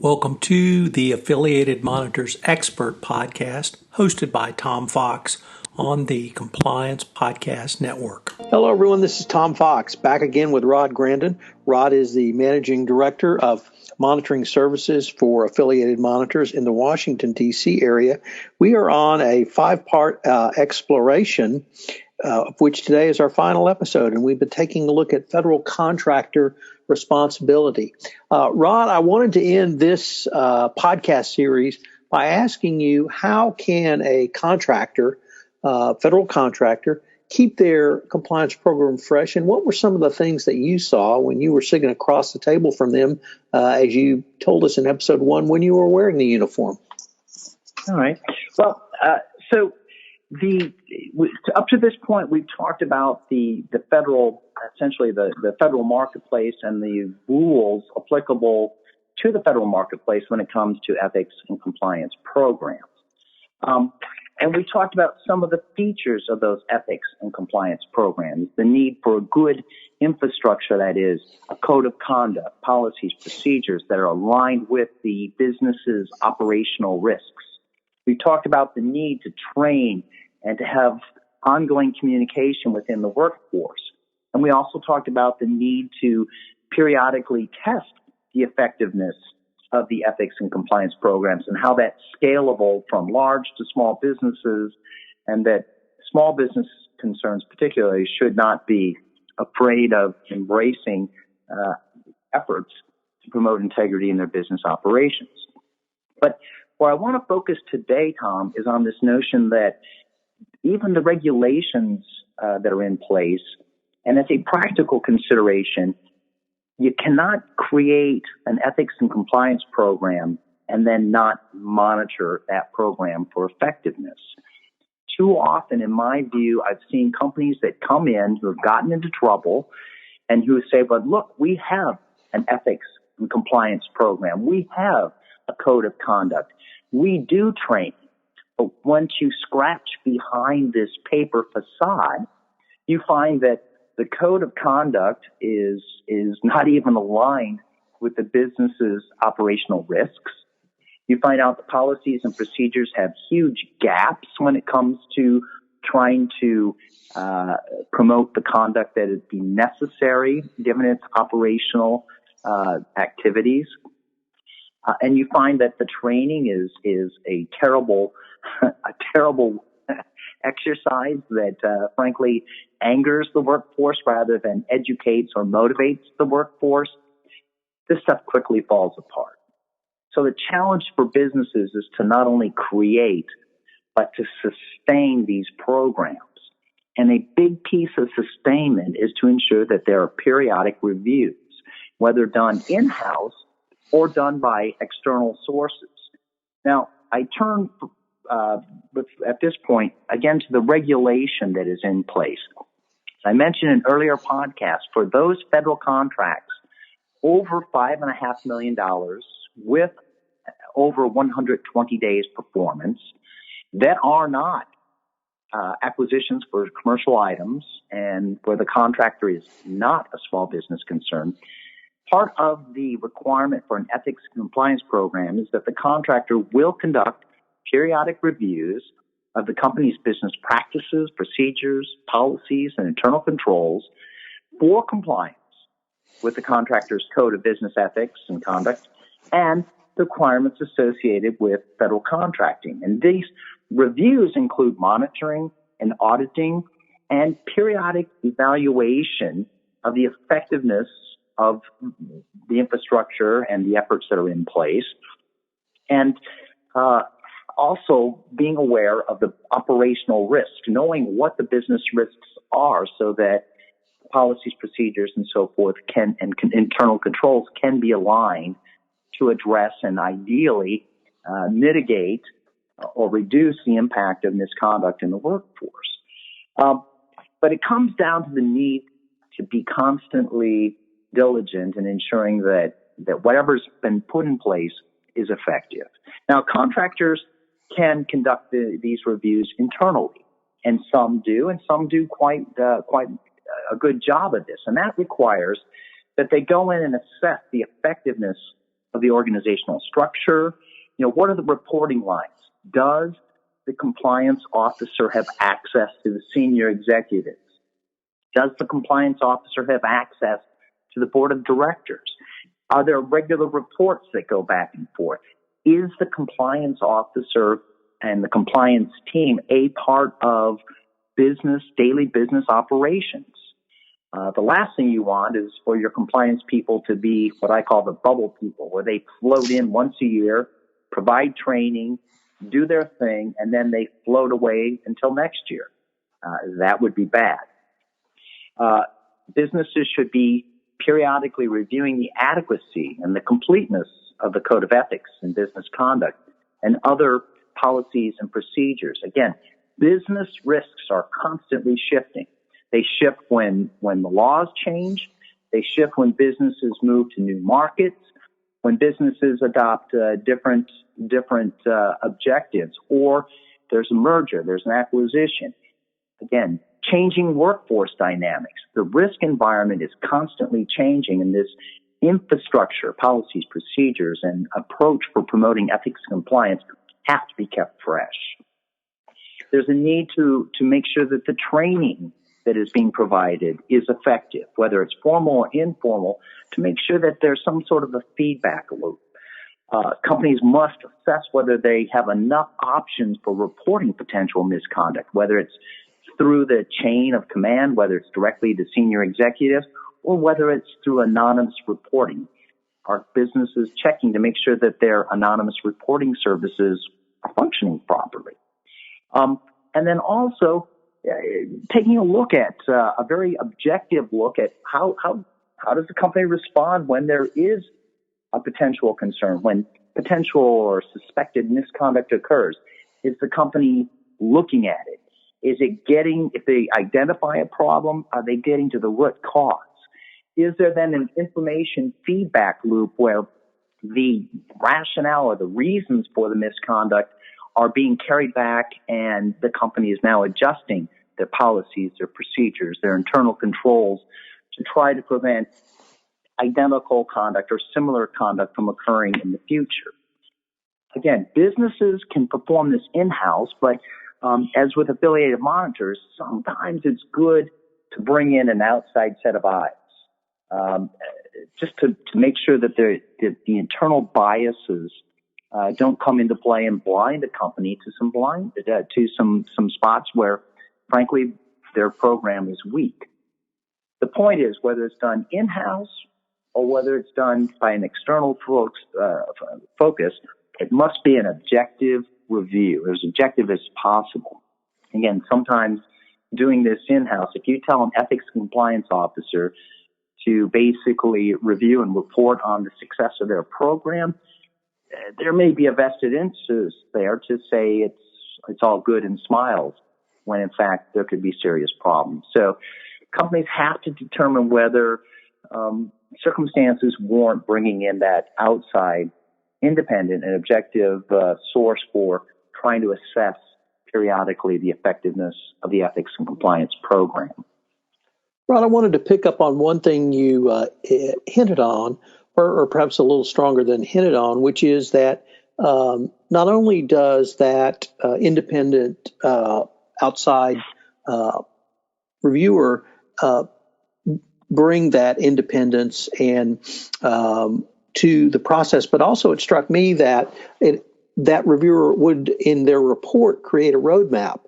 Welcome to the Affiliated Monitors Expert Podcast, hosted by Tom Fox on the Compliance Podcast Network. Hello, everyone. This is Tom Fox, back again with Rod Grandon. Rod is the Managing Director of Monitoring Services for Affiliated Monitors in the Washington, D.C. area. We are on a five-part exploration, of which today is our final episode, and we've been taking a look at federal contractor responsibility. Rod, I wanted to end this podcast series by asking you, how can a contractor, federal contractor, keep their compliance program fresh? And what were some of the things that you saw when you were sitting across the table from them, as you told us in episode 1, when you were wearing the uniform? All right. Well, up to this point, we've talked about the federal, essentially the federal marketplace and the rules applicable to the federal marketplace when it comes to ethics and compliance programs. And we talked about some of the features of those ethics and compliance programs, the need for a good infrastructure, that is, a code of conduct, policies, procedures that are aligned with the business's operational risks. We talked about the need to train and to have ongoing communication within the workforce. And we also talked about the need to periodically test the effectiveness of the ethics and compliance programs and how that's scalable from large to small businesses, and that small business concerns particularly should not be afraid of embracing efforts to promote integrity in their business operations. But where I want to focus today, Tom, is on this notion that even the regulations that are in place, and as a practical consideration, you cannot create an ethics and compliance program and then not monitor that program for effectiveness. Too often, in my view, I've seen companies that come in who have gotten into trouble and who say, but look, we have an ethics and compliance program. We have a code of conduct. We do train. But once you scratch behind this paper facade, you find that the code of conduct is not even aligned with the business's operational risks. You find out the policies and procedures have huge gaps when it comes to trying to promote the conduct that would be necessary given its operational activities. And you find that the training is a terrible exercise that, frankly, angers the workforce rather than educates or motivates the workforce. This stuff quickly falls apart. So the challenge for businesses is to not only create, but to sustain these programs. And a big piece of sustainment is to ensure that there are periodic reviews, whether done in-house or done by external sources. Now, I turn at this point, again, to the regulation that is in place. As I mentioned in earlier podcasts, for those federal contracts over $5.5 million with over 120 days performance that are not acquisitions for commercial items and where the contractor is not a small business concern, part of the requirement for an ethics compliance program is that the contractor will conduct periodic reviews of the company's business practices, procedures, policies, and internal controls for compliance with the contractor's code of business ethics and conduct and the requirements associated with federal contracting. And these reviews include monitoring and auditing and periodic evaluation of the effectiveness of the infrastructure and the efforts that are in place, and also being aware of the operational risk, knowing what the business risks are so that policies, procedures, and so forth internal controls can be aligned to address and ideally mitigate or reduce the impact of misconduct in the workforce. But it comes down to the need to be constantly diligent in ensuring that whatever's been put in place is effective. Now, contractors can conduct these reviews internally, and some do quite a good job of this. And that requires that they go in and assess the effectiveness of the organizational structure? What are the reporting lines? Does the compliance officer have access to the senior executives? Does the compliance officer have access to the board of directors? Are there regular reports that go back and forth? Is the compliance officer and the compliance team a part of daily business operations? The last thing you want is for your compliance people to be what I call the bubble people, where they float in once a year, provide training, do their thing, and then they float away until next year. That would be bad. Businesses should be periodically reviewing the adequacy and the completeness of the code of ethics and business conduct and other policies and procedures. Again, business risks are constantly shifting. They shift when the laws change. They shift when businesses move to new markets, when businesses adopt different objectives, or there's a merger, there's an acquisition. Again, changing workforce dynamics. The risk environment is constantly changing, and this infrastructure, policies, procedures, and approach for promoting ethics and compliance have to be kept fresh. There's a need to make sure that the training that is being provided is effective, whether it's formal or informal, to make sure that there's some sort of a feedback loop. Companies must assess whether they have enough options for reporting potential misconduct, whether it's through the chain of command, whether it's directly to senior executives, or whether it's through anonymous reporting. Are businesses checking to make sure that their anonymous reporting services are functioning properly? And then also taking a look at a very objective look at how does the company respond when there is a potential concern, when potential or suspected misconduct occurs. Is the company looking at it? Is it if they identify a problem, are they getting to the root cause? Is there then an information feedback loop where the rationale or the reasons for the misconduct are being carried back and the company is now adjusting their policies, their procedures, their internal controls to try to prevent identical conduct or similar conduct from occurring in the future? Again, businesses can perform this in-house, but as with affiliated monitors, sometimes it's good to bring in an outside set of eyes, just to make sure that the internal biases don't come into play and blind a company to some spots where, frankly, their program is weak. The point is, whether it's done in-house or whether it's done by an external focus, it must be an objective review, as objective as possible. Again, sometimes doing this in-house, if you tell an ethics compliance officer to basically review and report on the success of their program, there may be a vested interest there to say it's all good and smiles, when in fact there could be serious problems. So companies have to determine whether circumstances warrant bringing in that outside, independent and objective source for trying to assess periodically the effectiveness of the ethics and compliance program. Ron, I wanted to pick up on one thing you hinted on, or perhaps a little stronger than hinted on, which is that not only does that independent outside reviewer bring that independence and to the process, but also it struck me that that reviewer would, in their report, create a roadmap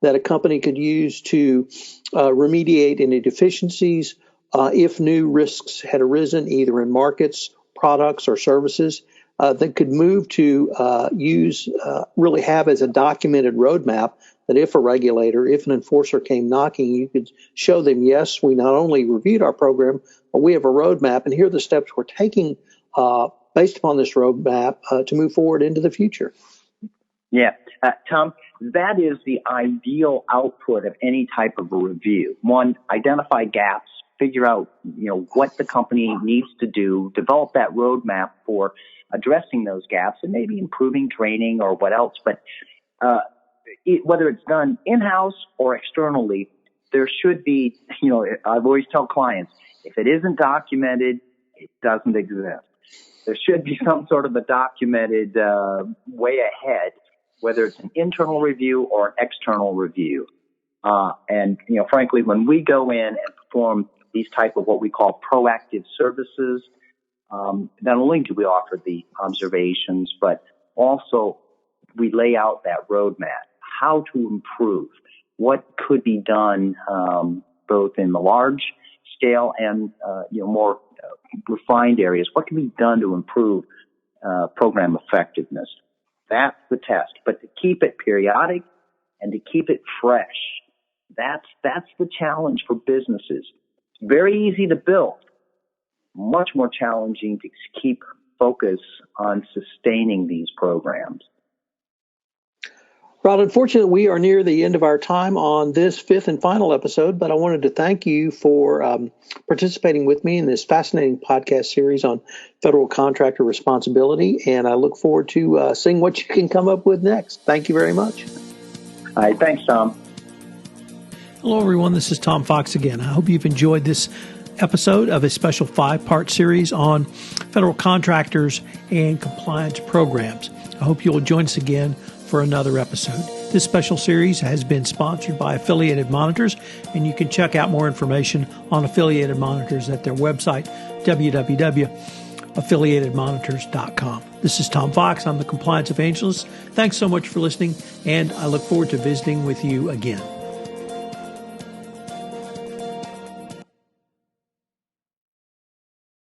that a company could use to remediate any deficiencies if new risks had arisen, either in markets, products, or services, that could move to really have as a documented roadmap that if a regulator, if an enforcer came knocking, you could show them, yes, we not only reviewed our program, but we have a roadmap, and here are the steps we're taking based upon this roadmap to move forward into the future. Yeah. Tom, that is the ideal output of any type of a review. One, identify gaps, figure out, what the company needs to do, develop that roadmap for addressing those gaps and maybe improving training or what else. But whether it's done in-house or externally, there should be, I've always tell clients, if it isn't documented, it doesn't exist. There should be some sort of a documented way ahead, whether it's an internal review or an external review. And frankly, when we go in and perform these type of what we call proactive services, not only do we offer the observations, but also we lay out that roadmap, how to improve, what could be done both in the large scale and more refined areas. What can be done to improve program effectiveness? That's the test. But to keep it periodic and to keep it fresh, that's the challenge for businesses. It's very easy to build, much more challenging to keep focus on sustaining these programs. Rod, unfortunately, we are near the end of our time on this fifth and final episode, but I wanted to thank you for participating with me in this fascinating podcast series on federal contractor responsibility, and I look forward to seeing what you can come up with next. Thank you very much. All right, thanks, Tom. Hello, everyone. This is Tom Fox again. I hope you've enjoyed this episode of a special 5-part series on federal contractors and compliance programs. I hope you'll join us again for another episode. This special series has been sponsored by Affiliated Monitors, and you can check out more information on Affiliated Monitors at their website, www.affiliatedmonitors.com. This is Tom Fox. I'm the Compliance Evangelist. Thanks so much for listening, and I look forward to visiting with you again.